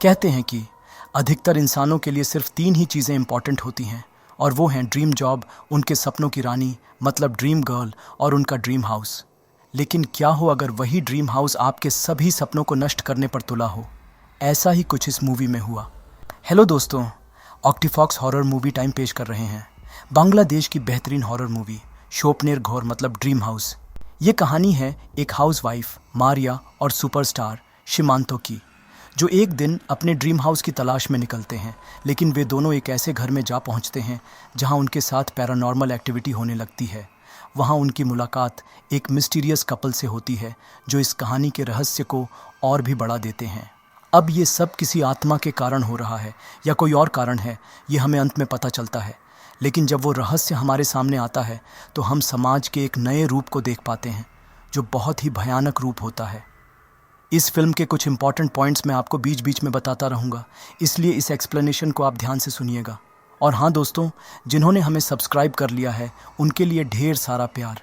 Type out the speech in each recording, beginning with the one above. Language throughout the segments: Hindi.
कहते हैं कि अधिकतर इंसानों के लिए सिर्फ 3 ही चीज़ें इंपॉर्टेंट होती हैं, और वो हैं ड्रीम जॉब, उनके सपनों की रानी मतलब ड्रीम गर्ल, और उनका ड्रीम हाउस। लेकिन क्या हो अगर वही ड्रीम हाउस आपके सभी सपनों को नष्ट करने पर तुला हो? ऐसा ही कुछ इस मूवी में हुआ। हेलो दोस्तों, ऑक्टीफॉक्स हॉरर मूवी टाइम पेश कर रहे हैं बांग्लादेश की बेहतरीन हॉरर मूवी शोपनेर घोर मतलब ड्रीम हाउस। ये कहानी है एक हाउसवाइफ मारिया और सुपरस्टार शिमांतो की, जो एक दिन अपने ड्रीम हाउस की तलाश में निकलते हैं। लेकिन वे दोनों एक ऐसे घर में जा पहुंचते हैं जहां उनके साथ पैरानॉर्मल एक्टिविटी होने लगती है। वहां उनकी मुलाकात एक मिस्टीरियस कपल से होती है जो इस कहानी के रहस्य को और भी बढ़ा देते हैं। अब ये सब किसी आत्मा के कारण हो रहा है या कोई और कारण है, ये हमें अंत में पता चलता है। लेकिन जब वो रहस्य हमारे सामने आता है तो हम समाज के एक नए रूप को देख पाते हैं जो बहुत ही भयानक रूप होता है। इस फिल्म के कुछ इंपॉर्टेंट पॉइंट्स मैं आपको बीच बीच में बताता रहूँगा, इसलिए इस एक्सप्लेनेशन को आप ध्यान से सुनिएगा। और हाँ दोस्तों, जिन्होंने हमें सब्सक्राइब कर लिया है उनके लिए ढेर सारा प्यार,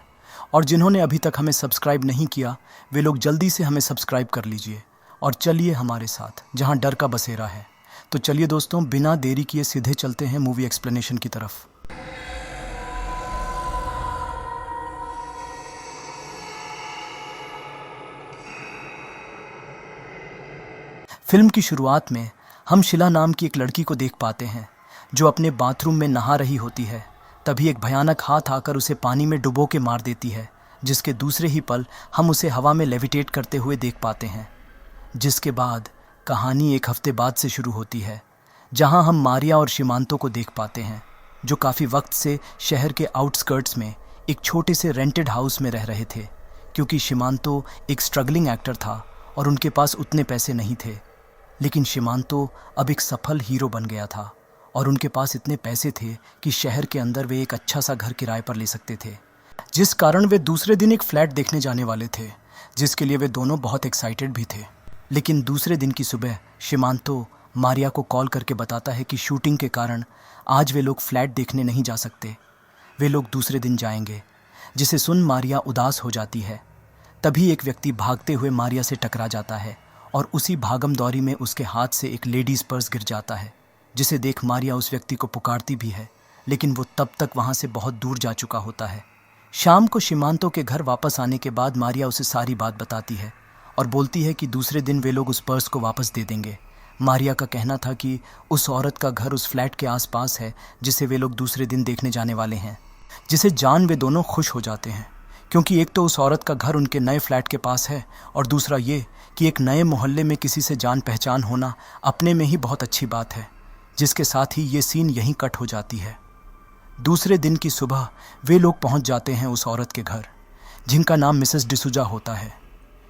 और जिन्होंने अभी तक हमें सब्सक्राइब नहीं किया वे लोग जल्दी से हमें सब्सक्राइब कर लीजिए और चलिए हमारे साथ जहाँ डर का बसेरा है। तो चलिए दोस्तों, बिना देरी किए सीधे चलते हैं मूवी एक्सप्लेनेशन की तरफ। फिल्म की शुरुआत में हम शिला नाम की एक लड़की को देख पाते हैं जो अपने बाथरूम में नहा रही होती है। तभी एक भयानक हाथ आकर उसे पानी में डुबो के मार देती है, जिसके दूसरे ही पल हम उसे हवा में लेविटेट करते हुए देख पाते हैं। जिसके बाद कहानी एक हफ्ते बाद से शुरू होती है, जहां हम मारिया और शिमांतो को देख पाते हैं जो काफ़ी वक्त से शहर के आउटस्कर्ट्स में एक छोटे से रेंटेड हाउस में रह रहे थे, क्योंकि शिमांतो एक स्ट्रगलिंग एक्टर था और उनके पास उतने पैसे नहीं थे। लेकिन शिमांतो अब एक सफल हीरो बन गया था और उनके पास इतने पैसे थे कि शहर के अंदर वे एक अच्छा सा घर किराए पर ले सकते थे, जिस कारण वे दूसरे दिन एक फ्लैट देखने जाने वाले थे, जिसके लिए वे दोनों बहुत एक्साइटेड भी थे। लेकिन दूसरे दिन की सुबह शिमांतो मारिया को कॉल करके बताता है कि शूटिंग के कारण आज वे लोग फ्लैट देखने नहीं जा सकते, वे लोग दूसरे दिन जाएंगे। जिसे सुन मारिया उदास हो जाती है। तभी एक व्यक्ति भागते हुए मारिया से टकरा जाता है और उसी भागम दौरी में उसके हाथ से एक लेडीज़ पर्स गिर जाता है, जिसे देख मारिया उस व्यक्ति को पुकारती भी है, लेकिन वो तब तक वहाँ से बहुत दूर जा चुका होता है। शाम को शिमांतो के घर वापस आने के बाद मारिया उसे सारी बात बताती है और बोलती है कि दूसरे दिन वे लोग उस पर्स को वापस दे देंगे। मारिया का कहना था कि उस औरत का घर उस फ्लैट के आसपास है जिसे वे लोग दूसरे दिन देखने जाने वाले हैं, जिसे जान वे दोनों खुश हो जाते हैं, क्योंकि एक तो उस औरत का घर उनके नए फ्लैट के पास है और दूसरा ये कि एक नए मोहल्ले में किसी से जान पहचान होना अपने में ही बहुत अच्छी बात है। जिसके साथ ही ये सीन यहीं कट हो जाती है। दूसरे दिन की सुबह वे लोग पहुंच जाते हैं उस औरत के घर, जिनका नाम मिसेस डिसूजा होता है।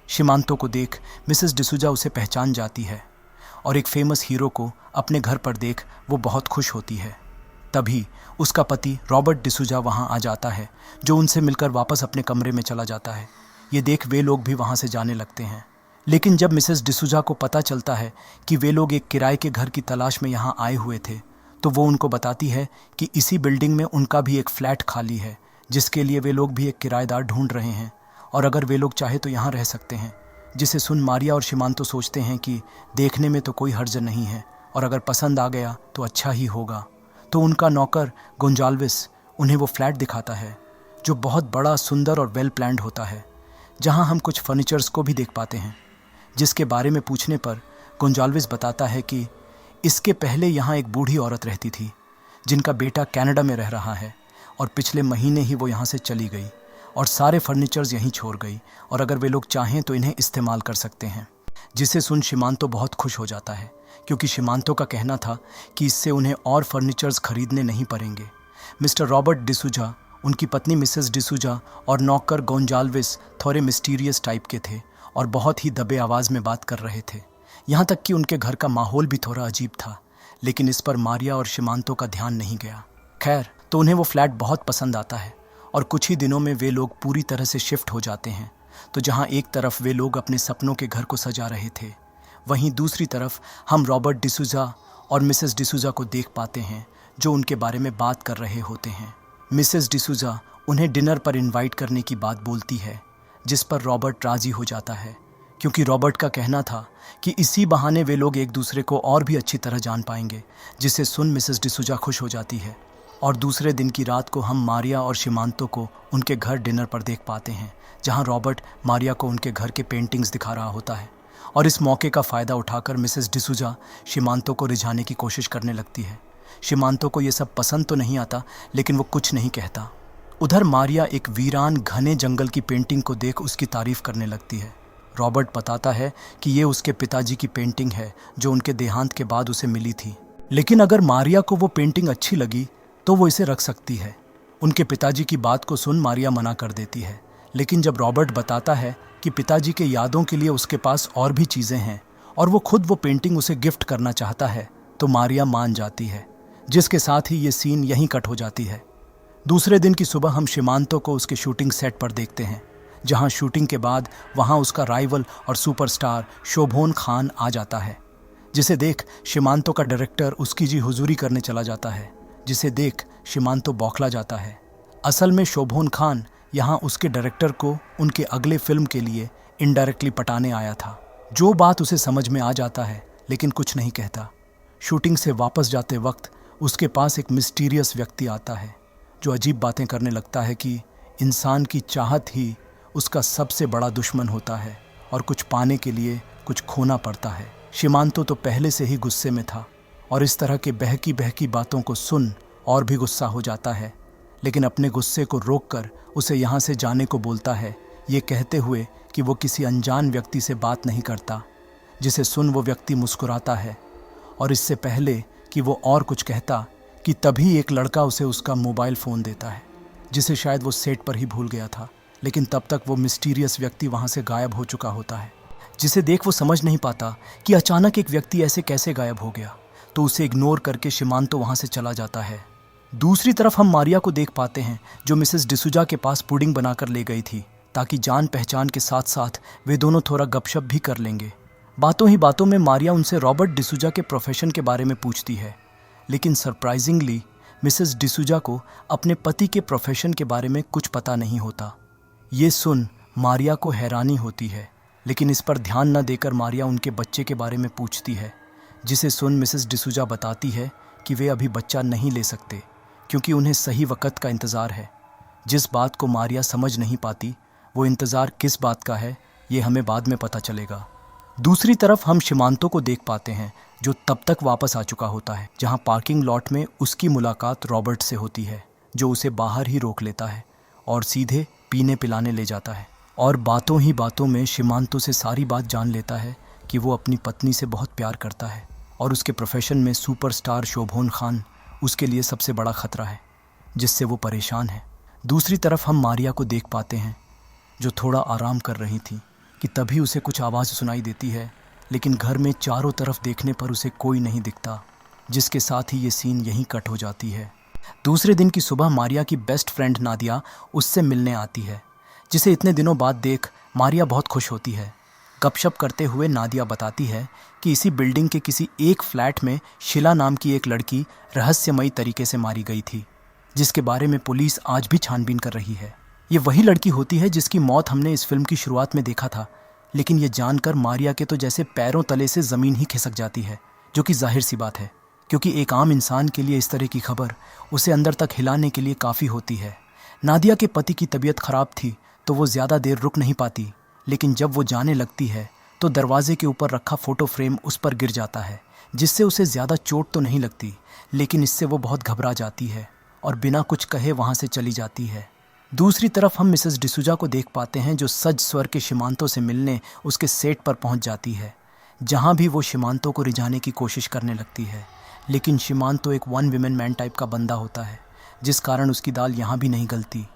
शिमांतो को देख मिसेस डिसूजा उसे पहचान जाती है और एक फेमस हीरो को अपने घर पर देख वो बहुत खुश होती है। तभी उसका पति रॉबर्ट डिसूजा वहां आ जाता है, जो उनसे मिलकर वापस अपने कमरे में चला जाता है। ये देख वे लोग भी वहां से जाने लगते हैं। लेकिन जब मिसेस डिसूजा को पता चलता है कि वे लोग एक किराए के घर की तलाश में यहाँ आए हुए थे, तो वो उनको बताती है कि इसी बिल्डिंग में उनका भी एक फ्लैट खाली है, जिसके लिए वे लोग भी एक किराएदार ढूंढ रहे हैं और अगर वे लोग चाहे तो यहाँ रह सकते हैं। जिसे सुन मारिया और शिमांतो सोचते हैं कि देखने में तो कोई हर्ज नहीं है और अगर पसंद आ गया तो अच्छा ही होगा। तो उनका नौकर गोंजाल्विस उन्हें वो फ्लैट दिखाता है जो बहुत बड़ा, सुंदर और वेल प्लान्ड होता है, जहाँ हम कुछ फर्नीचर्स को भी देख पाते हैं। जिसके बारे में पूछने पर गोंजाल्विस बताता है कि इसके पहले यहाँ एक बूढ़ी औरत रहती थी जिनका बेटा कनाडा में रह रहा है और पिछले महीने ही वो यहाँ से चली गई और सारे फर्नीचर्स यहीं छोड़ गई और अगर वे लोग चाहें तो इन्हें इस्तेमाल कर सकते हैं। जिसे सुन शिमांतो बहुत खुश हो जाता है, क्योंकि शिमांतो का कहना था कि इससे उन्हें और फर्नीचर्स खरीदने नहीं पड़ेंगे। मिस्टर रॉबर्ट डिसूजा, उनकी पत्नी मिसेस डिसूजा और नौकर गोंजाल्विस थोड़े मिस्टीरियस टाइप के थे और बहुत ही दबे आवाज़ में बात कर रहे थे। यहाँ तक कि उनके घर का माहौल भी थोड़ा अजीब था, लेकिन इस पर मारिया और शिमांतो का ध्यान नहीं गया। खैर, तो उन्हें वो फ्लैट बहुत पसंद आता है और कुछ ही दिनों में वे लोग पूरी तरह से शिफ्ट हो जाते हैं। तो जहाँ एक तरफ वे लोग अपने सपनों के घर को सजा रहे थे, वहीं दूसरी तरफ हम रॉबर्ट डिसूजा और मिसेस डिसूजा को देख पाते हैं जो उनके बारे में बात कर रहे होते हैं। मिसेस डिसूजा उन्हें डिनर पर इनवाइट करने की बात बोलती है, जिस पर रॉबर्ट राज़ी हो जाता है, क्योंकि रॉबर्ट का कहना था कि इसी बहाने वे लोग एक दूसरे को और भी अच्छी तरह जान पाएंगे, जिसे सुन मिसेस डिसूजा खुश हो जाती है। और दूसरे दिन की रात को हम मारिया और शिमांतो को उनके घर डिनर पर देख पाते हैं, जहां रॉबर्ट मारिया को उनके घर के पेंटिंग्स दिखा रहा होता है। और इस मौके का फ़ायदा उठाकर मिसेस डिसूजा शिमांतो को रिझाने की कोशिश करने लगती है। शिमांतो को ये सब पसंद तो नहीं आता, लेकिन वो कुछ नहीं कहता। उधर मारिया एक वीरान घने जंगल की पेंटिंग को देख उसकी तारीफ करने लगती है। रॉबर्ट बताता है कि ये उसके पिताजी की पेंटिंग है जो उनके देहांत के बाद उसे मिली थी, लेकिन अगर मारिया को वो पेंटिंग अच्छी लगी तो वो इसे रख सकती है। उनके पिताजी की बात को सुन मारिया मना कर देती है, लेकिन जब रॉबर्ट बताता है कि पिताजी के यादों के लिए उसके पास और भी चीज़ें हैं और वो खुद वो पेंटिंग उसे गिफ्ट करना चाहता है, तो मारिया मान जाती है, जिसके साथ ही ये सीन यहीं कट हो जाती है। दूसरे दिन की सुबह हम शिमांतो को उसके शूटिंग सेट पर देखते हैं, जहां शूटिंग के बाद वहां उसका राइवल और सुपरस्टार शोभोन खान आ जाता है, जिसे देख शिमांतो का डायरेक्टर उसकी जी हुजूरी करने चला जाता है, जिसे देख शिमांतो बौखला जाता है। असल में शोभोन खान यहाँ उसके डायरेक्टर को उनके अगले फिल्म के लिए इनडायरेक्टली पटाने आया था, जो बात उसे समझ में आ जाता है लेकिन कुछ नहीं कहता। शूटिंग से वापस जाते वक्त उसके पास एक मिस्टीरियस व्यक्ति आता है, जो अजीब बातें करने लगता है कि इंसान की चाहत ही उसका सबसे बड़ा दुश्मन होता है और कुछ पाने के लिए कुछ खोना पड़ता है। शिमांतो तो पहले से ही गुस्से में था और इस तरह के बहकी बहकी बातों को सुन और भी गुस्सा हो जाता है, लेकिन अपने गुस्से को रोककर उसे यहाँ से जाने को बोलता है, ये कहते हुए कि वो किसी अनजान व्यक्ति से बात नहीं करता, जिसे सुन वो व्यक्ति मुस्कुराता है। और इससे पहले कि वो और कुछ कहता कि तभी एक लड़का उसे उसका मोबाइल फ़ोन देता है, जिसे शायद वो सेट पर ही भूल गया था, लेकिन तब तक वो मिस्टीरियस व्यक्ति वहाँ से गायब हो चुका होता है, जिसे देख वो समझ नहीं पाता कि अचानक एक व्यक्ति ऐसे कैसे गायब हो गया, तो उसे इग्नोर करके शिमांतो वहाँ से चला जाता है। दूसरी तरफ हम मारिया को देख पाते हैं, जो मिसेस डिसूजा के पास पुडिंग बनाकर ले गई थी, ताकि जान पहचान के साथ साथ वे दोनों थोड़ा गपशप भी कर लेंगे। बातों ही बातों में मारिया उनसे रॉबर्ट डिसूजा के प्रोफेशन के बारे में पूछती है, लेकिन सरप्राइजिंगली मिसेस डिसूजा को अपने पति के प्रोफेशन के बारे में कुछ पता नहीं होता। ये सुन मारिया को हैरानी होती है, लेकिन इस पर ध्यान न देकर मारिया उनके बच्चे के बारे में पूछती है, जिसे सुन मिसेस डिसूजा बताती है कि वे अभी बच्चा नहीं ले सकते, क्योंकि उन्हें सही वक्त का इंतज़ार है। जिस बात को मारिया समझ नहीं पाती, वो इंतज़ार किस बात का है ये हमें बाद में पता चलेगा। दूसरी तरफ हम शिमांतो को देख पाते हैं, जो तब तक वापस आ चुका होता है, जहां पार्किंग लॉट में उसकी मुलाकात रॉबर्ट से होती है, जो उसे बाहर ही रोक लेता है और सीधे पीने पिलाने ले जाता है। और बातों ही बातों में शिमांतो से सारी बात जान लेता है कि वो अपनी पत्नी से बहुत प्यार करता है और उसके प्रोफेशन में सुपरस्टार शोभोन खान उसके लिए सबसे बड़ा खतरा है, जिससे वो परेशान है। दूसरी तरफ हम मारिया को देख पाते हैं, जो थोड़ा आराम कर रही थी कि तभी उसे कुछ आवाज़ सुनाई देती है, लेकिन घर में चारों तरफ देखने पर उसे कोई नहीं दिखता, जिसके साथ ही ये सीन यहीं कट हो जाती है। दूसरे दिन की सुबह मारिया की बेस्ट फ्रेंड नादिया उससे मिलने आती है, जिसे इतने दिनों बाद देख मारिया बहुत खुश होती है। गपशप करते हुए नादिया बताती है कि इसी बिल्डिंग के किसी एक फ्लैट में शिला नाम की एक लड़की रहस्यमयी तरीके से मारी गई थी, जिसके बारे में पुलिस आज भी छानबीन कर रही है। ये वही लड़की होती है जिसकी मौत हमने इस फिल्म की शुरुआत में देखा था, लेकिन ये जानकर मारिया के तो जैसे पैरों तले से ज़मीन ही खिसक जाती है, जो कि जाहिर सी बात है, क्योंकि एक आम इंसान के लिए इस तरह की खबर उसे अंदर तक हिलाने के लिए काफ़ी होती है। नादिया के पति की तबीयत ख़राब थी, तो वो ज़्यादा देर रुक नहीं पाती, लेकिन जब वो जाने लगती है तो दरवाजे के ऊपर रखा फ़ोटो फ्रेम उस पर गिर जाता है, जिससे उसे ज़्यादा चोट तो नहीं लगती, लेकिन इससे वो बहुत घबरा जाती है और बिना कुछ कहे वहाँ से चली जाती है। दूसरी तरफ हम मिसेस डिसूजा को देख पाते हैं, जो सज स्वर के शिमांतो से मिलने उसके सेट पर पहुँच जाती है, जहाँ भी वो शिमांतो को रिझाने की कोशिश करने लगती है, लेकिन शिमांतो एक वन विमेन मैन टाइप का बंदा होता है, जिस कारण उसकी दाल यहाँ भी नहीं गलती।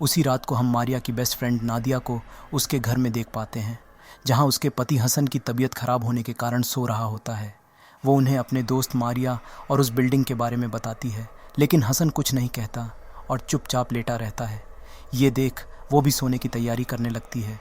उसी रात को हम मारिया की बेस्ट फ्रेंड नादिया को उसके घर में देख पाते हैं, जहाँ उसके पति हसन की तबीयत ख़राब होने के कारण सो रहा होता है। वो उन्हें अपने दोस्त मारिया और उस बिल्डिंग के बारे में बताती है, लेकिन हसन कुछ नहीं कहता और चुपचाप लेटा रहता है। ये देख वो भी सोने की तैयारी करने लगती है,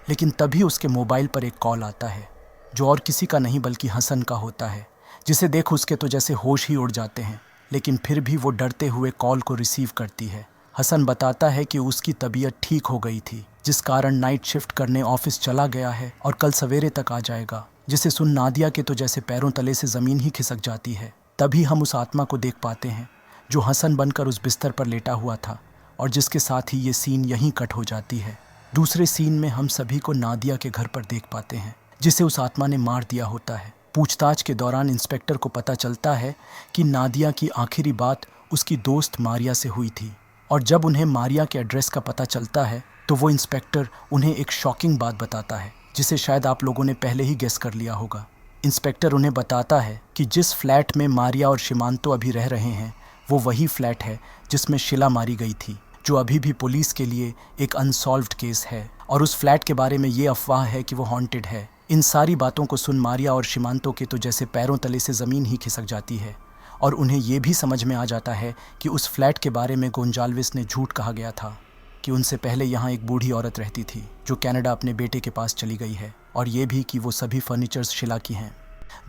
लेकिन तभी उसके मोबाइल पर एक कॉल आता है, जो और किसी का नहीं बल्कि हसन का होता है, जिसे देख उसके तो जैसे होश ही उड़ जाते हैं, लेकिन फिर भी वो डरते हुए कॉल को रिसीव करती है। हसन बताता है कि उसकी तबीयत ठीक हो गई थी, जिस कारण नाइट शिफ्ट करने ऑफिस चला गया है और कल सवेरे तक आ जाएगा। जिसे सुन नादिया के तो जैसे पैरों तले से ज़मीन ही खिसक जाती है। तभी हम उस आत्मा को देख पाते हैं जो हसन बनकर उस बिस्तर पर लेटा हुआ था, और जिसके साथ ही ये सीन यहीं कट हो जाती है। दूसरे सीन में हम सभी को नादिया के घर पर देख पाते हैं, जिसे उस आत्मा ने मार दिया होता है। पूछताछ के दौरान इंस्पेक्टर को पता चलता है कि नादिया की आखिरी बात उसकी दोस्त मारिया से हुई थी, और जब उन्हें मारिया के एड्रेस का पता चलता है तो वो इंस्पेक्टर उन्हें एक शॉकिंग बात बताता है, जिसे शायद आप लोगों ने पहले ही गेस कर लिया होगा। इंस्पेक्टर उन्हें बताता है कि जिस फ्लैट में मारिया और शिमांतो अभी रह रहे हैं वो वही फ्लैट है जिसमें शिला मारी गई थी, जो अभी भी पुलिस के लिए एक अनसॉल्व्ड केस है, और उस फ्लैट के बारे में ये अफवाह है कि वो हॉन्टेड है। इन सारी बातों को सुन मारिया और शिमांतो के तो जैसे पैरों तले से ज़मीन ही खिसक जाती है, और उन्हें ये भी समझ में आ जाता है कि उस फ्लैट के बारे में गोंजाल्विस ने झूठ कहा गया था कि उनसे पहले यहाँ एक बूढ़ी औरत रहती थी जो कनाडा अपने बेटे के पास चली गई है, और ये भी कि वो सभी फर्नीचर्स शिला की हैं।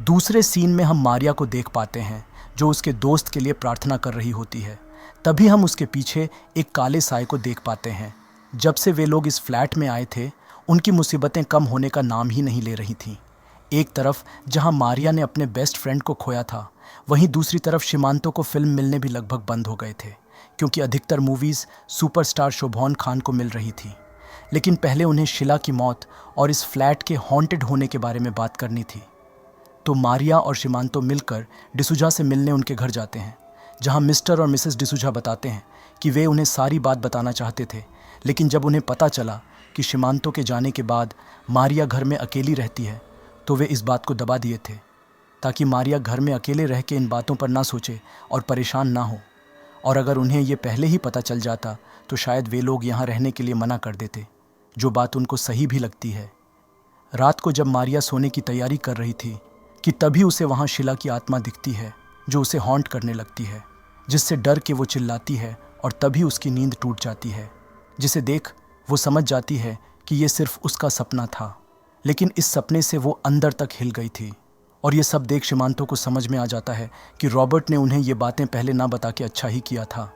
दूसरे सीन में हम मारिया को देख पाते हैं जो उसके दोस्त के लिए प्रार्थना कर रही होती है। तभी हम उसके पीछे एक काले साए को देख पाते हैं। जब से वे लोग इस फ्लैट में आए थे उनकी मुसीबतें कम होने का नाम ही नहीं ले रही थीं। एक तरफ जहां मारिया ने अपने बेस्ट फ्रेंड को खोया था, वहीं दूसरी तरफ शिमांतो को फिल्म मिलने भी लगभग बंद हो गए थे, क्योंकि अधिकतर मूवीज़ सुपरस्टार शोभन खान को मिल रही थी। लेकिन पहले उन्हें शिला की मौत और इस फ्लैट के हॉन्टेड होने के बारे में बात करनी थी। तो मारिया और शिमांतो मिलकर डिसूजा से मिलने उनके घर जाते हैं, जहां मिस्टर और मिसेस डिसूजा बताते हैं कि वे उन्हें सारी बात बताना चाहते थे, लेकिन जब उन्हें पता चला कि शिमांतो के जाने के बाद मारिया घर में अकेली रहती है तो वे इस बात को दबा दिए थे, ताकि मारिया घर में अकेले रह के इन बातों पर ना सोचे और परेशान ना हो। और अगर उन्हें ये पहले ही पता चल जाता तो शायद वे लोग यहाँ रहने के लिए मना कर देते, जो बात उनको सही भी लगती है। रात को जब मारिया सोने की तैयारी कर रही थी कि तभी उसे वहाँ शिला की आत्मा दिखती है जो उसे हॉन्ट करने लगती है, जिससे डर के वो चिल्लाती है, और तभी उसकी नींद टूट जाती है, जिसे देख वो समझ जाती है कि ये सिर्फ उसका सपना था, लेकिन इस सपने से वो अंदर तक हिल गई थी। और ये सब देख शिमांतो को समझ में आ जाता है कि रॉबर्ट ने उन्हें ये बातें पहले ना बता के अच्छा ही किया था।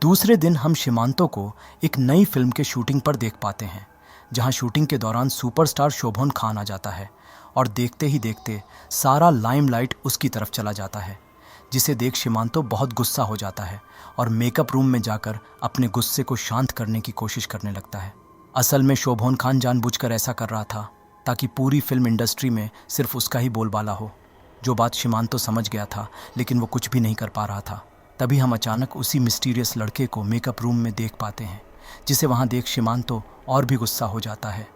दूसरे दिन हम शिमांतो को एक नई फिल्म के शूटिंग पर देख पाते हैं, जहां शूटिंग के दौरान सुपरस्टार शोभन खान आ जाता है, और देखते ही देखते सारा लाइमलाइट उसकी तरफ चला जाता है, जिसे देख शिमांतो बहुत गुस्सा हो जाता है और मेकअप रूम में जाकर अपने गुस्से को शांत करने की कोशिश करने लगता है। असल में शोभन खान जानबूझकर ऐसा कर रहा था ताकि पूरी फिल्म इंडस्ट्री में सिर्फ उसका ही बोलबाला हो, जो बात शिमांतो समझ गया था, लेकिन वो कुछ भी नहीं कर पा रहा था। तभी हम अचानक उसी मिस्टीरियस लड़के को मेकअप रूम में देख पाते हैं, जिसे वहाँ देख शिमांतो और भी गुस्सा हो जाता है।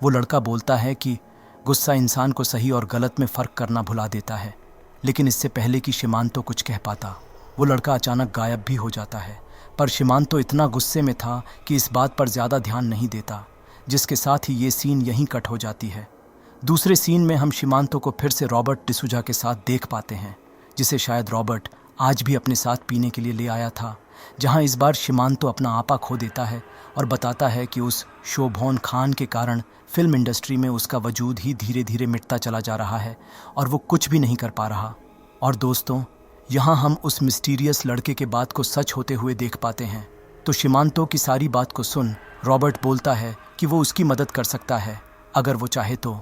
वो लड़का बोलता है कि गुस्सा इंसान को सही और गलत में फ़र्क करना भुला देता है, लेकिन इससे पहले कि शिमांतो कुछ कह पाता वो लड़का अचानक गायब भी हो जाता है। पर शिमांतो इतना गुस्से में था कि इस बात पर ज़्यादा ध्यान नहीं देता, जिसके साथ ही ये सीन यहीं कट हो जाती है। दूसरे सीन में हम शिमांतो को फिर से रॉबर्ट डिसूजा के साथ देख पाते हैं, जिसे शायद रॉबर्ट आज भी अपने साथ पीने के लिए ले आया था, जहां इस बार शिमांतो अपना आपा खो देता है और बताता है कि उस शोभन खान के कारण फिल्म इंडस्ट्री में उसका वजूद ही धीरे धीरे मिटता चला जा रहा है और वो कुछ भी नहीं कर पा रहा। और दोस्तों, यहाँ हम उस मिस्टीरियस लड़के के बात को सच होते हुए देख पाते हैं। तो शिमांतो की सारी बात को सुन रॉबर्ट बोलता है कि वो उसकी मदद कर सकता है अगर वो चाहे तो,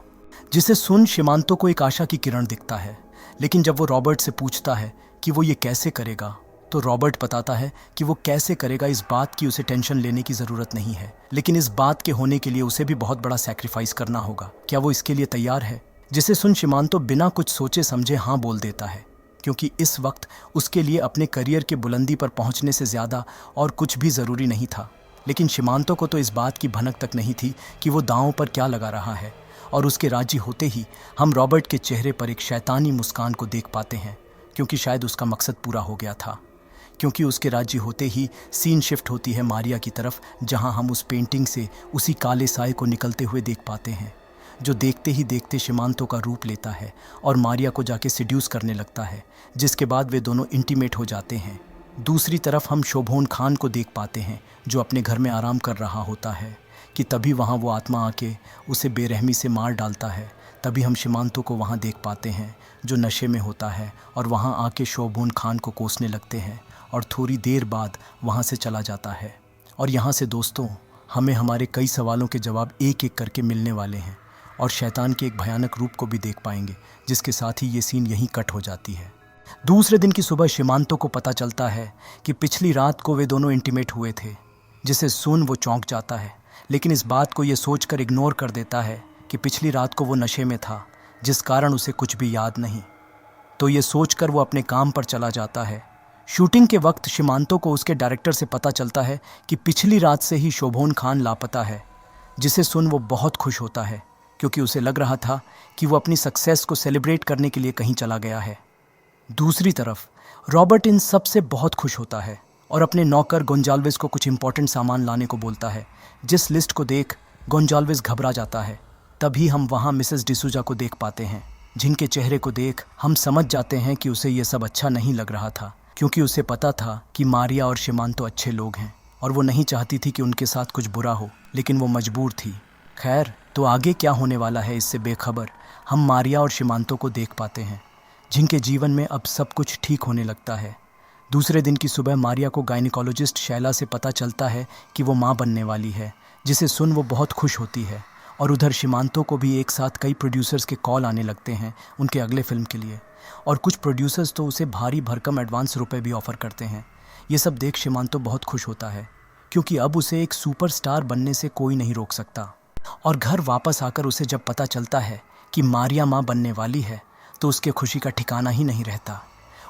जिसे सुन शिमांतो को एक आशा की किरण दिखता है। लेकिन जब वो रॉबर्ट से पूछता है कि वो ये कैसे करेगा, तो रॉबर्ट बताता है कि वो कैसे करेगा इस बात की उसे टेंशन लेने की ज़रूरत नहीं है, लेकिन इस बात के होने के लिए उसे भी बहुत बड़ा सैक्रिफाइस करना होगा। क्या वो इसके लिए तैयार है? जिसे सुन शिमांतो बिना कुछ सोचे समझे हाँ बोल देता है, क्योंकि इस वक्त उसके लिए अपने करियर के बुलंदी पर पहुंचने से ज़्यादा और कुछ भी ज़रूरी नहीं था। लेकिन शिमांतो को तो इस बात की भनक तक नहीं थी कि वो दांव पर क्या लगा रहा है, और उसके राजी होते ही हम रॉबर्ट के चेहरे पर एक शैतानी मुस्कान को देख पाते हैं, क्योंकि शायद उसका मकसद पूरा हो गया था। क्योंकि उसके राजी होते ही सीन शिफ्ट होती है मारिया की तरफ, जहां हम उस पेंटिंग से उसी काले साए को निकलते हुए देख पाते हैं, जो देखते ही देखते शिमांतो का रूप लेता है और मारिया को जाके सिड्यूस करने लगता है, जिसके बाद वे दोनों इंटीमेट हो जाते हैं। दूसरी तरफ हम शोभन खान को देख पाते हैं जो अपने घर में आराम कर रहा होता है कि तभी वहाँ वो आत्मा आके उसे बेरहमी से मार डालता है। तभी हम शिमांतो को वहाँ देख पाते हैं जो नशे में होता है और वहाँ आके शोभन खान को कोसने लगते हैं और थोड़ी देर बाद वहाँ से चला जाता है। और यहाँ से दोस्तों हमें हमारे कई सवालों के जवाब एक एक करके मिलने वाले हैं और शैतान के एक भयानक रूप को भी देख पाएंगे, जिसके साथ ही ये सीन यहीं कट हो जाती है। दूसरे दिन की सुबह शिमांतो को पता चलता है कि पिछली रात को वे दोनों इंटीमेट हुए थे, जिसे सुन वो चौंक जाता है, लेकिन इस बात को ये सोचकर इग्नोर कर देता है कि पिछली रात को वो नशे में था, जिस कारण उसे कुछ भी याद नहीं। तो ये सोचकर वो अपने काम पर चला जाता है। शूटिंग के वक्त शिमांतो को उसके डायरेक्टर से पता चलता है कि पिछली रात से ही शोभोन खान लापता है, जिसे सुन वो बहुत खुश होता है, क्योंकि उसे लग रहा था कि वो अपनी सक्सेस को सेलिब्रेट करने के लिए कहीं चला गया है। दूसरी तरफ रॉबर्ट इन सब से बहुत खुश होता है और अपने नौकर गोंजाल्विस को कुछ इंपॉर्टेंट सामान लाने को बोलता है, जिस लिस्ट को देख गोंजाल्विस घबरा जाता है। तभी हम वहाँ मिसेस डिसूजा को देख पाते हैं, जिनके चेहरे को देख हम समझ जाते हैं कि उसे ये सब अच्छा नहीं लग रहा था, क्योंकि उसे पता था कि मारिया और शिमांतो अच्छे लोग हैं और वो नहीं चाहती थी कि उनके साथ कुछ बुरा हो, लेकिन वो मजबूर थी। खैर, तो आगे क्या होने वाला है इससे बेखबर हम मारिया और शिमांतो को देख पाते हैं, जिनके जीवन में अब सब कुछ ठीक होने लगता है। दूसरे दिन की सुबह मारिया को गायनिकोलॉजिस्ट शैला से पता चलता है कि वो माँ बनने वाली है, जिसे सुन वो बहुत खुश होती है। और उधर शिमांतो को भी एक साथ कई प्रोड्यूसर्स के कॉल आने लगते हैं उनके अगले फिल्म के लिए, और कुछ प्रोड्यूसर्स तो उसे भारी भरकम एडवांस रुपए भी ऑफ़र करते हैं। ये सब देख शिमांतो बहुत खुश होता है, क्योंकि अब उसे एक सुपरस्टार बनने से कोई नहीं रोक सकता। और घर वापस आकर उसे जब पता चलता है कि मारिया माँ बनने वाली है, तो उसके खुशी का ठिकाना ही नहीं रहता।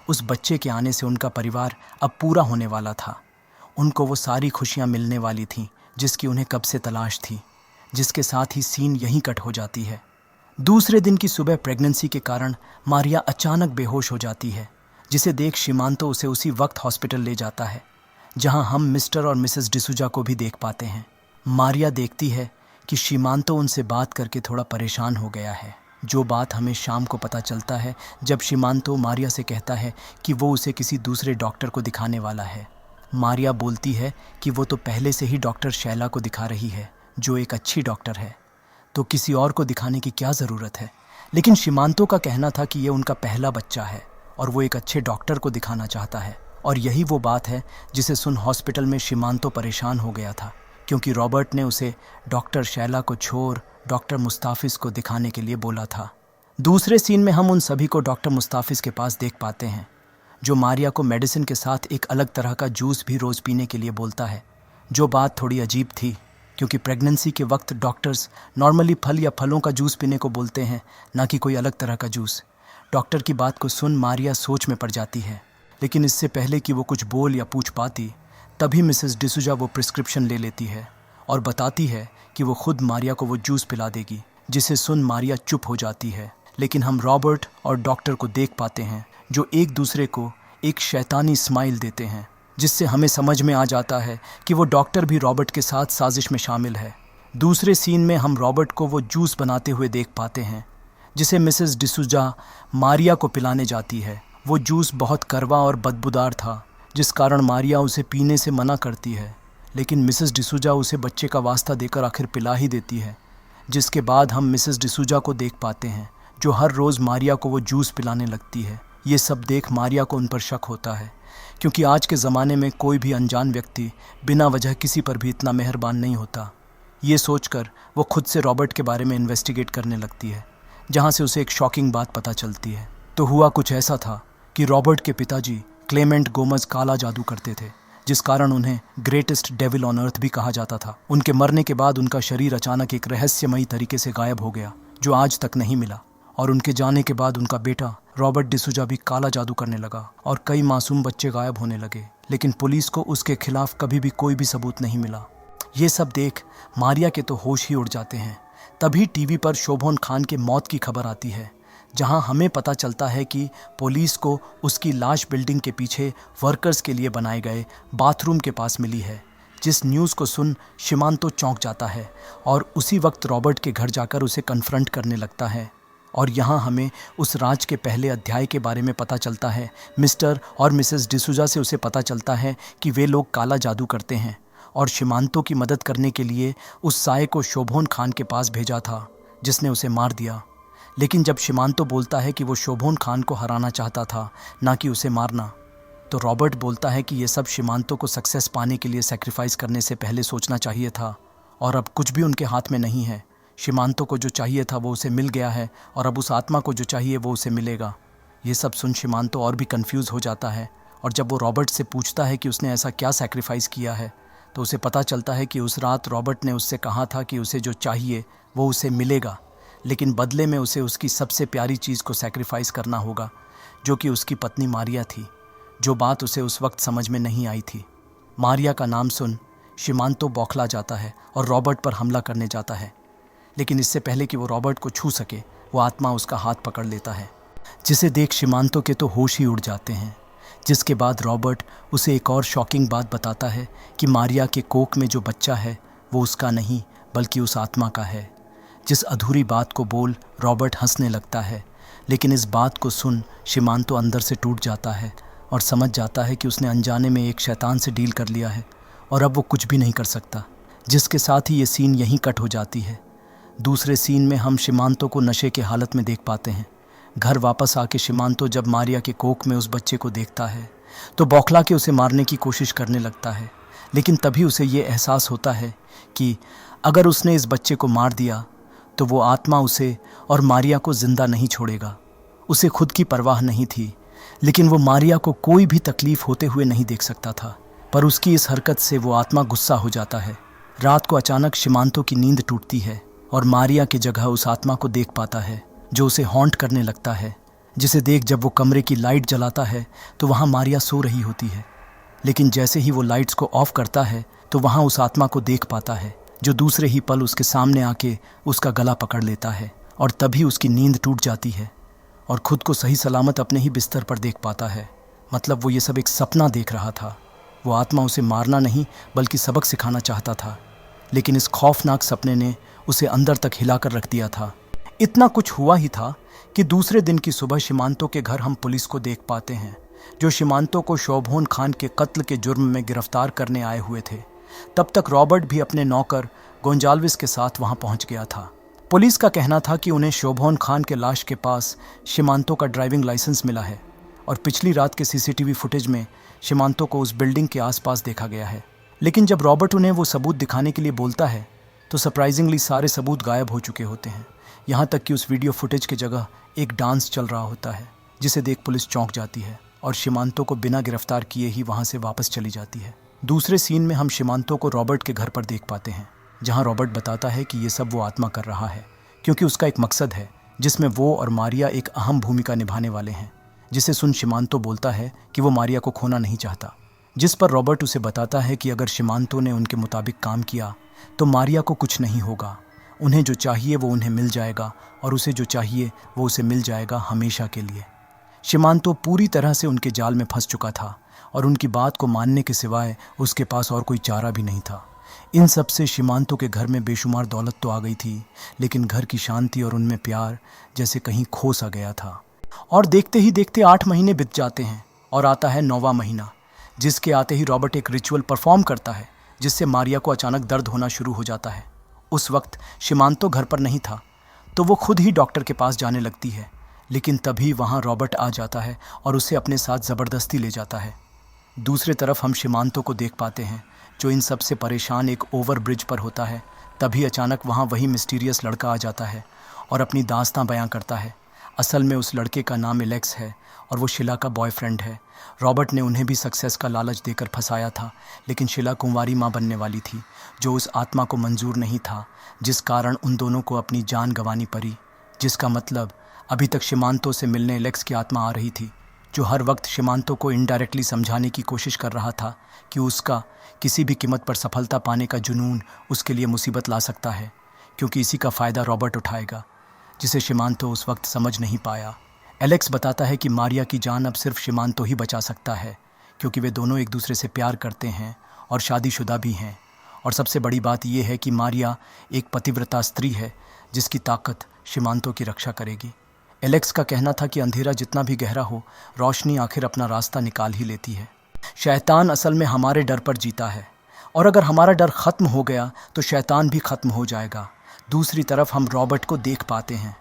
उस बच्चे के आने से उनका परिवार अब पूरा होने वाला था। उनको वो सारी खुशियाँ मिलने वाली थीं जिसकी उन्हें कब से तलाश थी, जिसके साथ ही सीन यहीं कट हो जाती है। दूसरे दिन की सुबह प्रेगनेंसी के कारण मारिया अचानक बेहोश हो जाती है, जिसे देख शिमांतो उसे उसी वक्त हॉस्पिटल ले जाता है, जहां हम मिस्टर और मिसेस डिसूजा को भी देख पाते हैं। मारिया देखती है कि शिमांतो उनसे बात करके थोड़ा परेशान हो गया है, जो बात हमें शाम को पता चलता है जब शिमांतो मारिया से कहता है कि वो उसे किसी दूसरे डॉक्टर को दिखाने वाला है। मारिया बोलती है कि वो तो पहले से ही डॉक्टर शैला को दिखा रही है, जो एक अच्छी डॉक्टर है, तो किसी और को दिखाने की क्या ज़रूरत है। लेकिन शिमांतो का कहना था कि ये उनका पहला बच्चा है और वो एक अच्छे डॉक्टर को दिखाना चाहता है। और यही वो बात है जिसे सुन हॉस्पिटल में शिमांतो परेशान हो गया था, क्योंकि रॉबर्ट ने उसे डॉक्टर शैला को छोड़ डॉक्टर मुस्ताफिज को दिखाने के लिए बोला था। दूसरे सीन में हम उन सभी को डॉक्टर मुस्ताफिज के पास देख पाते हैं, जो मारिया को मेडिसिन के साथ एक अलग तरह का जूस भी रोज़ पीने के लिए बोलता है, जो बात थोड़ी अजीब थी, क्योंकि प्रेगनेंसी के वक्त डॉक्टर्स नॉर्मली फल या फलों का जूस पीने को बोलते हैं, ना कि कोई अलग तरह का जूस। डॉक्टर की बात को सुन मारिया सोच में पड़ जाती है, लेकिन इससे पहले कि वो कुछ बोल या पूछ पाती, तभी मिसेस डिसूजा वो प्रिस्क्रिप्शन ले लेती है और बताती है कि वो खुद मारिया को वो जूस पिला देगी, जिसे सुन मारिया चुप हो जाती है। लेकिन हम रॉबर्ट और डॉक्टर को देख पाते हैं, जो एक दूसरे को एक शैतानी स्माइल देते हैं, जिससे हमें समझ में आ जाता है कि वो डॉक्टर भी रॉबर्ट के साथ साजिश में शामिल है। दूसरे सीन में हम रॉबर्ट को वो जूस बनाते हुए देख पाते हैं, जिसे मिसेस डिसूजा मारिया को पिलाने जाती है। वो जूस बहुत कड़वा और बदबूदार था, जिस कारण मारिया उसे पीने से मना करती है, लेकिन मिसेस डिसूजा उसे बच्चे का वास्ता देकर आखिर पिला ही देती है। जिसके बाद हम मिसेस डिसूजा को देख पाते हैं, जो हर रोज़ मारिया को वो जूस पिलाने लगती है। ये सब देख मारिया को उन पर शक होता है, क्योंकि आज के ज़माने में कोई भी अनजान व्यक्ति बिना वजह किसी पर भी इतना मेहरबान नहीं होता। ये सोचकर वो खुद से रॉबर्ट के बारे में इन्वेस्टिगेट करने लगती है, जहाँ से उसे एक शॉकिंग बात पता चलती है। तो हुआ कुछ ऐसा था कि रॉबर्ट के पिताजी क्लेमेंट गोमज काला जादू करते थे, जिस कारण उन्हें ग्रेटेस्ट डेविल ऑन अर्थ भी कहा जाता था। उनके मरने के बाद उनका शरीर अचानक एक रहस्यमयी तरीके से गायब हो गया, जो आज तक नहीं मिला। और उनके जाने के बाद उनका बेटा रॉबर्ट डिसूजा भी काला जादू करने लगा और कई मासूम बच्चे गायब होने लगे, लेकिन पुलिस को उसके खिलाफ कभी भी कोई भी सबूत नहीं मिला। ये सब देख मारिया के तो होश ही उड़ जाते हैं। तभी टीवी पर शोभन खान के मौत की खबर आती है, जहां हमें पता चलता है कि पुलिस को उसकी लाश बिल्डिंग के पीछे वर्कर्स के लिए बनाए गए बाथरूम के पास मिली है। जिस न्यूज़ को सुन शिमांतो चौंक जाता है और उसी वक्त रॉबर्ट के घर जाकर उसे कन्फ्रंट करने लगता है। और यहाँ हमें उस राज के पहले अध्याय के बारे में पता चलता है। मिस्टर और मिसेस डिसूजा से उसे पता चलता है कि वे लोग काला जादू करते हैं और शिमांतो की मदद करने के लिए उस साये को शोभन खान के पास भेजा था, जिसने उसे मार दिया। लेकिन जब शिमांतो बोलता है कि वो शोभन खान को हराना चाहता था, ना कि उसे मारना, तो रॉबर्ट बोलता है कि ये सब शिमांतो को सक्सेस पाने के लिए सेक्रीफाइस करने से पहले सोचना चाहिए था। और अब कुछ भी उनके हाथ में नहीं है। शिमांतो को जो चाहिए था वो उसे मिल गया है और अब उस आत्मा को जो चाहिए वो उसे मिलेगा। ये सब सुन शिमांतो और भी कंफ्यूज हो जाता है और जब वो रॉबर्ट से पूछता है कि उसने ऐसा क्या सैक्रिफाइस किया है तो उसे पता चलता है कि उस रात रॉबर्ट ने उससे कहा था कि उसे जो चाहिए वो उसे मिलेगा, लेकिन बदले में उसे उसकी सबसे प्यारी चीज़ को सैक्रिफाइस करना होगा, जो कि उसकी पत्नी मारिया थी, जो बात उसे उस वक्त समझ में नहीं आई थी। मारिया का नाम सुन शिमांतो बौखला जाता है और रॉबर्ट पर हमला करने जाता है, लेकिन इससे पहले कि वो रॉबर्ट को छू सके वो आत्मा उसका हाथ पकड़ लेता है, जिसे देख शिमांतो के तो होश ही उड़ जाते हैं। जिसके बाद रॉबर्ट उसे एक और शॉकिंग बात बताता है कि मारिया के कोख में जो बच्चा है वो उसका नहीं बल्कि उस आत्मा का है। जिस अधूरी बात को बोल रॉबर्ट हंसने लगता है, लेकिन इस बात को सुन शिमांतो अंदर से टूट जाता है और समझ जाता है कि उसने अनजाने में एक शैतान से डील कर लिया है और अब वो कुछ भी नहीं कर सकता। जिसके साथ ही ये सीन यहीं कट हो जाती है। दूसरे सीन में हम शिमांतो को नशे के हालत में देख पाते हैं। घर वापस आके शिमांतो जब मारिया के कोख में उस बच्चे को देखता है तो बौखला के उसे मारने की कोशिश करने लगता है, लेकिन तभी उसे ये एहसास होता है कि अगर उसने इस बच्चे को मार दिया तो वो आत्मा उसे और मारिया को जिंदा नहीं छोड़ेगा। उसे खुद की परवाह नहीं थी, लेकिन वो मारिया को कोई भी तकलीफ होते हुए नहीं देख सकता था। पर उसकी इस हरकत से वो आत्मा गुस्सा हो जाता है। रात को अचानक शिमांतो की नींद टूटती है और मारिया की जगह उस आत्मा को देख पाता है जो उसे हॉन्ट करने लगता है, जिसे देख जब वो कमरे की लाइट जलाता है तो वहाँ मारिया सो रही होती है, लेकिन जैसे ही वो लाइट्स को ऑफ करता है तो वहाँ उस आत्मा को देख पाता है जो दूसरे ही पल उसके सामने आके उसका गला पकड़ लेता है और तभी उसकी नींद टूट जाती है और खुद को सही सलामत अपने ही बिस्तर पर देख पाता है। मतलब वो ये सब एक सपना देख रहा था। वो आत्मा उसे मारना नहीं बल्कि सबक सिखाना चाहता था, लेकिन इस खौफनाक सपने ने उसे अंदर तक हिलाकर रख दिया था। इतना कुछ हुआ ही था कि दूसरे दिन की सुबह शिमांतो के घर हम पुलिस को देख पाते हैं, जो शिमांतो को शोभोन खान के कत्ल के जुर्म में गिरफ्तार करने आए हुए थे। तब तक रॉबर्ट भी अपने नौकर गोंजाल्विस के साथ वहां पहुंच गया था। पुलिस का कहना था कि उन्हें शोभोन खान के लाश के पास शिमांतो का ड्राइविंग लाइसेंस मिला है और पिछली रात के सीसीटीवी फुटेज में शिमांतो को उस बिल्डिंग के आसपास देखा गया है। लेकिन जब रॉबर्ट उन्हें वो सबूत दिखाने के लिए बोलता है तो सरप्राइजिंगली सारे सबूत गायब हो चुके होते हैं। यहाँ तक कि उस वीडियो फुटेज की जगह एक डांस चल रहा होता है, जिसे देख पुलिस चौंक जाती है और शिमांतो को बिना गिरफ्तार किए ही वहाँ से वापस चली जाती है। दूसरे सीन में हम शिमांतो को रॉबर्ट के घर पर देख पाते हैं, जहाँ रॉबर्ट बताता है कि ये सब वो आत्मा कर रहा है क्योंकि उसका एक मकसद है जिसमें वो और मारिया एक अहम भूमिका निभाने वाले हैं। जिसे सुन शिमांतो बोलता है कि वो मारिया को खोना नहीं चाहता, जिस पर रॉबर्ट उसे बताता है कि अगर शिमांतो ने उनके मुताबिक काम किया तो मारिया को कुछ नहीं होगा। उन्हें जो चाहिए वो उन्हें मिल जाएगा और उसे जो चाहिए वो उसे मिल जाएगा हमेशा के लिए। शिमांतो पूरी तरह से उनके जाल में फंस चुका था और उनकी बात को मानने के सिवाय उसके पास और कोई चारा भी नहीं था। इन सब से शिमांतो के घर में बेशुमार दौलत तो आ गई थी, लेकिन घर की शांति और उनमें प्यार जैसे कहीं खो सा गया था। और देखते ही देखते 8 महीने बीत जाते हैं और आता है 9वां महीना, जिसके आते ही रॉबर्ट एक रिचुअल परफॉर्म करता है जिससे मारिया को अचानक दर्द होना शुरू हो जाता है। उस वक्त शिमांतो घर पर नहीं था तो वो खुद ही डॉक्टर के पास जाने लगती है, लेकिन तभी वहाँ रॉबर्ट आ जाता है और उसे अपने साथ ज़बरदस्ती ले जाता है। दूसरी तरफ हम शिमांतो को देख पाते हैं जो इन सब से परेशान एक ओवर ब्रिज पर होता है। तभी अचानक वहाँ वही मिस्टीरियस लड़का आ जाता है और अपनी दास्तां बयां करता है। असल में उस लड़के का नाम एलेक्स है और वो शिला का बॉयफ्रेंड है। रॉबर्ट ने उन्हें भी सक्सेस का लालच देकर फंसाया था, लेकिन शिला कुंवारी माँ बनने वाली थी जो उस आत्मा को मंजूर नहीं था, जिस कारण उन दोनों को अपनी जान गंवानी पड़ी। जिसका मतलब अभी तक शिमांतो से मिलने एलेक्स की आत्मा आ रही थी, जो हर वक्त शिमांतो को इनडायरेक्टली समझाने की कोशिश कर रहा था कि उसका किसी भी कीमत पर सफलता पाने का जुनून उसके लिए मुसीबत ला सकता है, क्योंकि इसी का फ़ायदा रॉबर्ट उठाएगा, जिसे शिमांतो उस वक्त समझ नहीं पाया। एलेक्स बताता है कि मारिया की जान अब सिर्फ शिमांतो ही बचा सकता है, क्योंकि वे दोनों एक दूसरे से प्यार करते हैं और शादीशुदा भी हैं। और सबसे बड़ी बात यह है कि मारिया एक पतिव्रता स्त्री है जिसकी ताकत शिमांतो की रक्षा करेगी। एलेक्स का कहना था कि अंधेरा जितना भी गहरा हो, रोशनी आखिर अपना रास्ता निकाल ही लेती है। शैतान असल में हमारे डर पर जीता है, और अगर हमारा डर ख़त्म हो गया तो शैतान भी ख़त्म हो जाएगा। दूसरी तरफ हम रॉबर्ट को देख पाते हैं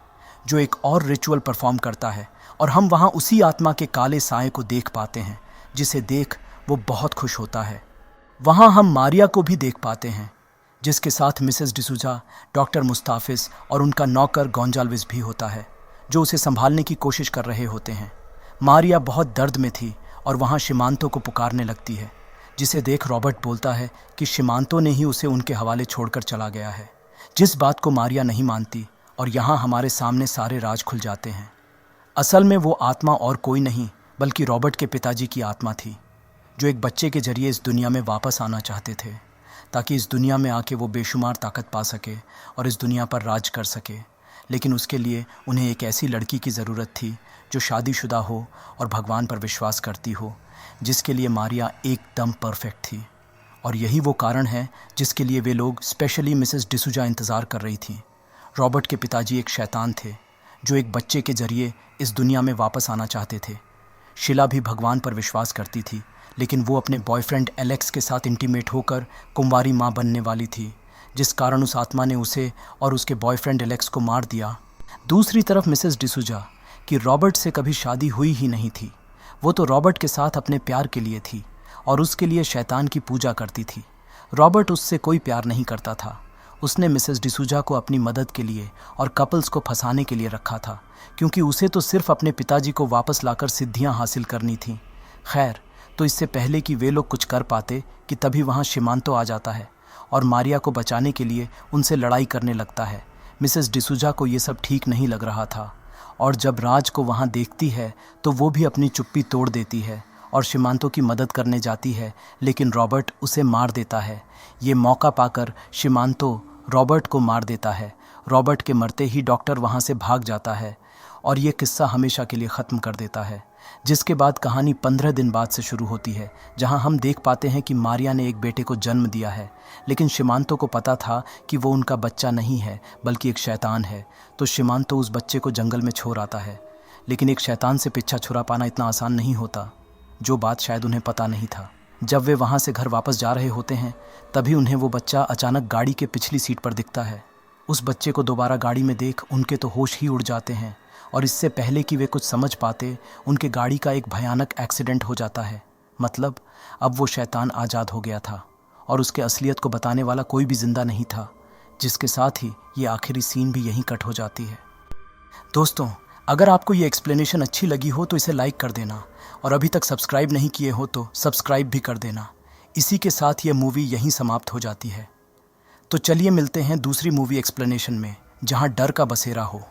जो एक और रिचुअल परफॉर्म करता है, और हम वहाँ उसी आत्मा के काले साए को देख पाते हैं जिसे देख वो बहुत खुश होता है। वहाँ हम मारिया को भी देख पाते हैं जिसके साथ मिसेस डिसूजा, डॉक्टर मुस्ताफिज और उनका नौकर गोंजाल्विस भी होता है, जो उसे संभालने की कोशिश कर रहे होते हैं। मारिया बहुत दर्द में थी और वहाँ शिमांतो को पुकारने लगती है, जिसे देख रॉबर्ट बोलता है कि शिमांतो ने ही उसे उनके हवाले छोड़कर चला गया है, जिस बात को मारिया नहीं मानती। और यहाँ हमारे सामने सारे राज खुल जाते हैं। असल में वो आत्मा और कोई नहीं बल्कि रॉबर्ट के पिताजी की आत्मा थी, जो एक बच्चे के जरिए इस दुनिया में वापस आना चाहते थे, ताकि इस दुनिया में आके वो बेशुमार ताकत पा सके और इस दुनिया पर राज कर सके। लेकिन उसके लिए उन्हें एक ऐसी लड़की की ज़रूरत थी जो शादीशुदा हो और भगवान पर विश्वास करती हो, जिसके लिए मारिया एकदम परफेक्ट थी। और यही वो कारण है जिसके लिए वे लोग स्पेशली मिसेस डिसूजा इंतज़ार कर रही थी। रॉबर्ट के पिताजी एक शैतान थे, जो एक बच्चे के जरिए इस दुनिया में वापस आना चाहते थे। शीला भी भगवान पर विश्वास करती थी, लेकिन वो अपने बॉयफ्रेंड एलेक्स के साथ इंटीमेट होकर कुंवारी माँ बनने वाली थी, जिस कारण उस आत्मा ने उसे और उसके बॉयफ्रेंड एलेक्स को मार दिया। दूसरी तरफ मिसेस डिसूजा की रॉबर्ट से कभी शादी हुई ही नहीं थी। वो तो रॉबर्ट के साथ अपने प्यार के लिए थी और उसके लिए शैतान की पूजा करती थी। रॉबर्ट उससे कोई प्यार नहीं करता था। उसने मिसेस डिसूजा को अपनी मदद के लिए और कपल्स को फंसाने के लिए रखा था, क्योंकि उसे तो सिर्फ अपने पिताजी को वापस लाकर सिद्धियां हासिल करनी थीं। खैर, तो इससे पहले कि वे लोग कुछ कर पाते कि तभी वहाँ शिमांतो आ जाता है और मारिया को बचाने के लिए उनसे लड़ाई करने लगता है। मिसेस डिसूजा को ये सब ठीक नहीं लग रहा था और जब राज को वहाँ देखती है तो वो भी अपनी चुप्पी तोड़ देती है और शिमांतो की मदद करने जाती है, लेकिन रॉबर्ट उसे मार देता है। ये मौका पाकर शिमांतो रॉबर्ट को मार देता है। रॉबर्ट के मरते ही डॉक्टर वहाँ से भाग जाता है और ये किस्सा हमेशा के लिए ख़त्म कर देता है। जिसके बाद कहानी 15 दिन बाद से शुरू होती है, जहाँ हम देख पाते हैं कि मारिया ने एक बेटे को जन्म दिया है, लेकिन शिमांतो को पता था कि वो उनका बच्चा नहीं है बल्कि एक शैतान है। तो शिमांतो उस बच्चे को जंगल में छोड़ आता है, लेकिन एक शैतान से पीछा छुड़ा पाना इतना आसान नहीं होता, जो बात शायद उन्हें पता नहीं था। जब वे वहाँ से घर वापस जा रहे होते हैं, तभी उन्हें वो बच्चा अचानक गाड़ी के पिछली सीट पर दिखता है। उस बच्चे को दोबारा गाड़ी में देख उनके तो होश ही उड़ जाते हैं और इससे पहले कि वे कुछ समझ पाते, उनके गाड़ी का एक भयानक एक्सीडेंट हो जाता है। मतलब अब वो शैतान आज़ाद हो गया था और उसके असलियत को बताने वाला कोई भी जिंदा नहीं था, जिसके साथ ही ये आखिरी सीन भी यहीं कट हो जाती है। दोस्तों, अगर आपको ये एक्सप्लेनेशन अच्छी लगी हो तो इसे लाइक कर देना और अभी तक सब्सक्राइब नहीं किए हो तो सब्सक्राइब भी कर देना। इसी के साथ ये मूवी यहीं समाप्त हो जाती है। तो चलिए मिलते हैं दूसरी मूवी एक्सप्लेनेशन में, जहाँ डर का बसेरा हो।